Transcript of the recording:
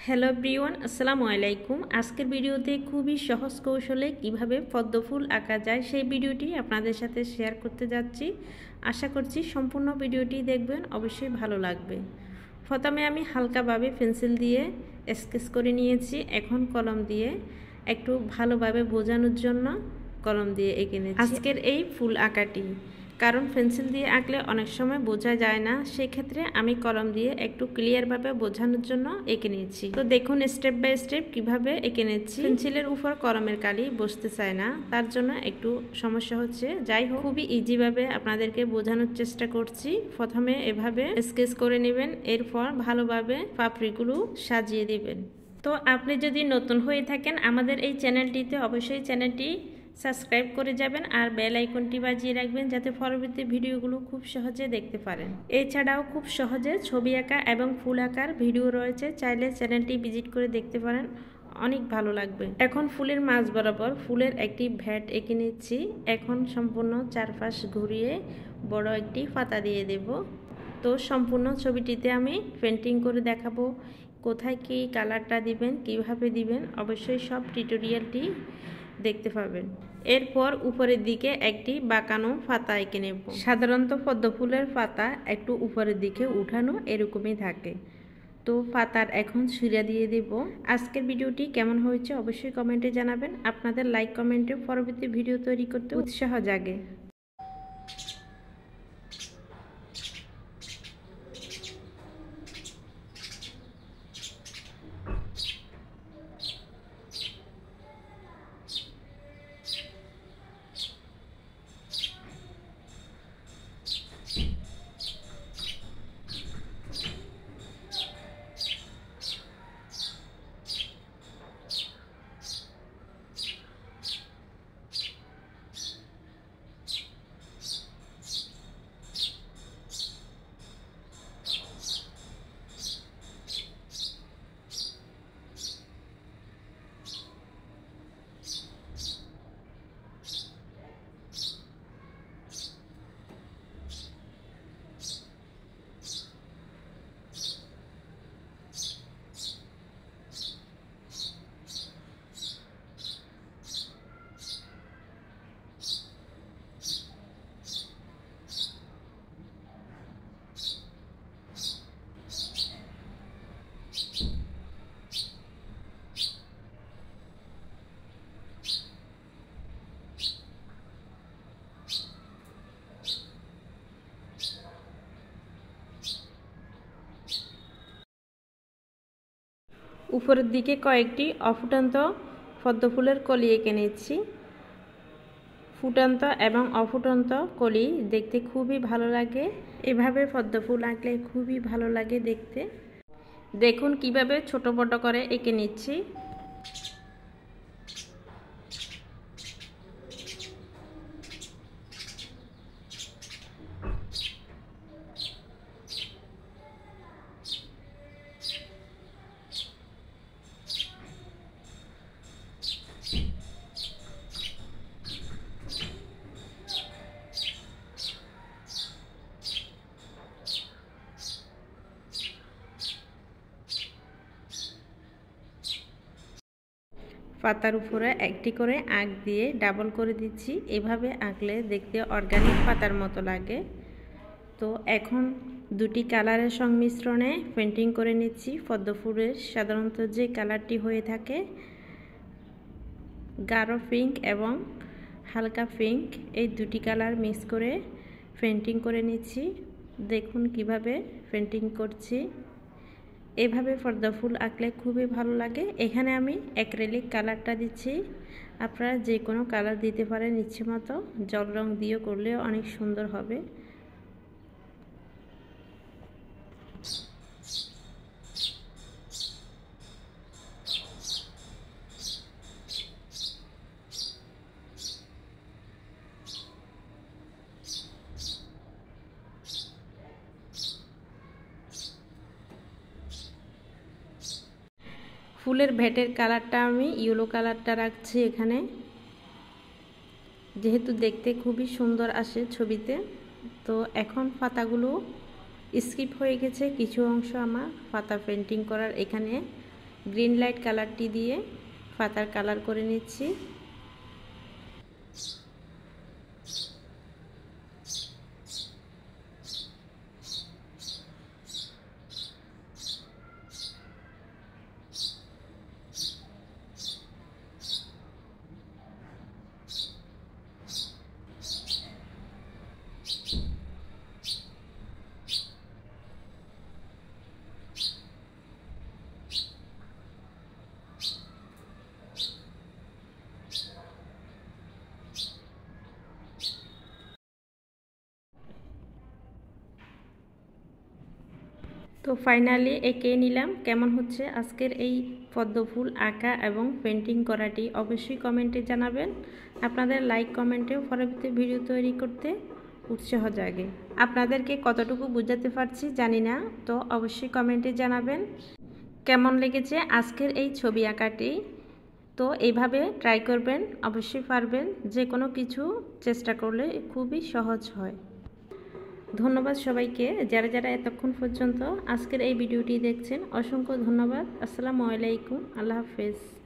Hello everyone, আসসালামু আলাইকুম। আজকের ভিডিওতে খুবই সহজ কৌশলে কিভাবে পদ্ম ফুল আঁকা যায় সেই ভিডিওটি আপনাদের সাথে শেয়ার করতে যাচ্ছি। আশা করছি সম্পূর্ণ ভিডিওটি দেখবেন, অবশ্যই ভালো লাগবে। প্রথমে আমি হালকাভাবে পেন্সিল দিয়ে স্কেচ করে নিয়েছি। এখন কলম দিয়ে একটু ভালোভাবে বোঝানোর জন্য কলম দিয়ে এঁকে নিয়েছি আজকের এই ফুল আঁকাটি, কারণ পেন্সিল দিয়ে আঁকলে অনেক সময় বোঝা যায় না, সেক্ষেত্রে আমি কলম দিয়ে একটু ক্লিয়ারভাবে বোঝানোর জন্য এঁকে নিয়েছি। তো দেখুন স্টেপ বাই স্টেপ কিভাবে এঁকে নিচ্ছি। পেন্সিলের উপর কলমের কালি বসতে চায় না, তার জন্য একটু সমস্যা হচ্ছে। যাই হোক, খুবই ইজিভাবে আপনাদেরকে বোঝানোর চেষ্টা করছি। প্রথমে এভাবে স্কেচ করে নেবেন, এরপর ভালোভাবে পাপড়িগুলো সাজিয়ে দিবেন। তো আপনি যদি নতুন হয়ে থাকেন আমাদের এই চ্যানেলটিতে, অবশ্যই চ্যানেলটি সাবস্ক্রাইব করে যাবেন আর বেল আইকনটি বাজিয়ে রাখবেন, যাতে পরবর্তী ভিডিওগুলো খুব সহজে দেখতে পারেন। এছাড়াও খুব সহজে ছবি আঁকা এবং ফুল আঁকার ভিডিও রয়েছে, চাইলে চ্যানেলটি ভিজিট করে দেখতে পারেন, অনেক ভালো লাগবে। এখন ফুলের মাঝ বরাবর ফুলের একটি ভ্যাট এঁকে নিচ্ছি। এখন সম্পূর্ণ চারপাশ ঘুরিয়ে বড় একটি পাতা দিয়ে দেব। তো সম্পূর্ণ ছবিটিতে আমি পেন্টিং করে দেখাবো, কোথায় কি কালারটা দিবেন, কিভাবে দিবেন, অবশ্যই সব টিউটোরিয়ালটি দেখতে পাবেন। এরপর উপরের দিকে একটি বাঁকানো পাতা এঁকে নেব। সাধারণত পদ্ম ফুলের পাতা একটু উপরের দিকে উঠানো এরকমই থাকে। তো পাতার এখন ছিঁড়া দিয়ে দেব। আজকের ভিডিওটি কেমন হয়েছে অবশ্যই কমেন্টে জানাবেন। আপনাদের লাইক কমেন্টে পরবর্তী ভিডিও তৈরি করতে উৎসাহ জাগে। উপরের দিকে কয়েকটি অফুটন্ত পদ্ম ফুলের কলি এঁকে নিচ্ছি। ফুটন্ত এবং অফুটন্ত কলি দেখতে খুবই ভালো লাগে। এভাবে পদ্ম ফুল আঁকলে খুবই ভালো লাগে দেখতে। দেখুন কিভাবে ছোট বড় করে এঁকে নিচ্ছি। পাতার উপরে একটি করে আঁক দিয়ে ডাবল করে দিচ্ছি। এভাবে আঁকলে দেখতে অর্গানিক পাতার মতো লাগে। তো এখন দুটি কালারের সংমিশ্রণে পেন্টিং করে নিচ্ছি। পদ্ম ফুলের সাধারণত যে কালারটি হয়ে থাকে গাঢ় পিঙ্ক এবং হালকা পিঙ্ক, এই দুটি কালার মিক্স করে পেন্টিং করে নিচ্ছি। দেখুন কিভাবে পেন্টিং করছি। এভাবে পদ্ম ফুল আঁকলে খুবই ভালো লাগে। এখানে আমি অ্যাক্রিলিক কালারটা দিচ্ছি, আপনারা যে কোনো কালার দিতে পারেন ইচ্ছে মতো। জল রং দিয়েও করলে অনেক সুন্দর হবে। ফুলের ভেটের কালারটা আমি ইয়েলো কালারটা রাখছি এখানে, যেহেতু দেখতে খুবই সুন্দর আসে ছবিতে। তো এখন পাতাগুলো স্কিপ হয়ে গেছে, কিছু অংশ আমার পাতা পেন্টিং করার এখানে গ্রিন লাইট কালারটি দিয়ে পাতার কালার করে নিচ্ছি। তো ফাইনালি এঁকে নিলাম। কেমন হচ্ছে আজকের এই পদ্ম ফুল আঁকা এবং পেন্টিং করাটি অবশ্যই কমেন্টে জানাবেন। আপনাদের লাইক কমেন্টেও পরবর্তী ভিডিও তৈরি করতে উৎসাহ জাগে। আপনাদেরকে কতটুকু বোঝাতে পারছি জানি না, তো অবশ্যই কমেন্টে জানাবেন কেমন লেগেছে আজকের এই ছবি আঁকাটি। তো এইভাবে ট্রাই করবেন, অবশ্যই পারবেন। যে কোনো কিছু চেষ্টা করলে খুবই সহজ হয়। ধন্যবাদ সবাইকে, যারা যারা এতক্ষণ পর্যন্ত আজকের এই ভিডিওটি দেখছেন, অসংখ্য ধন্যবাদ। আসসালামু আলাইকুম, আল্লাহ হাফেজ।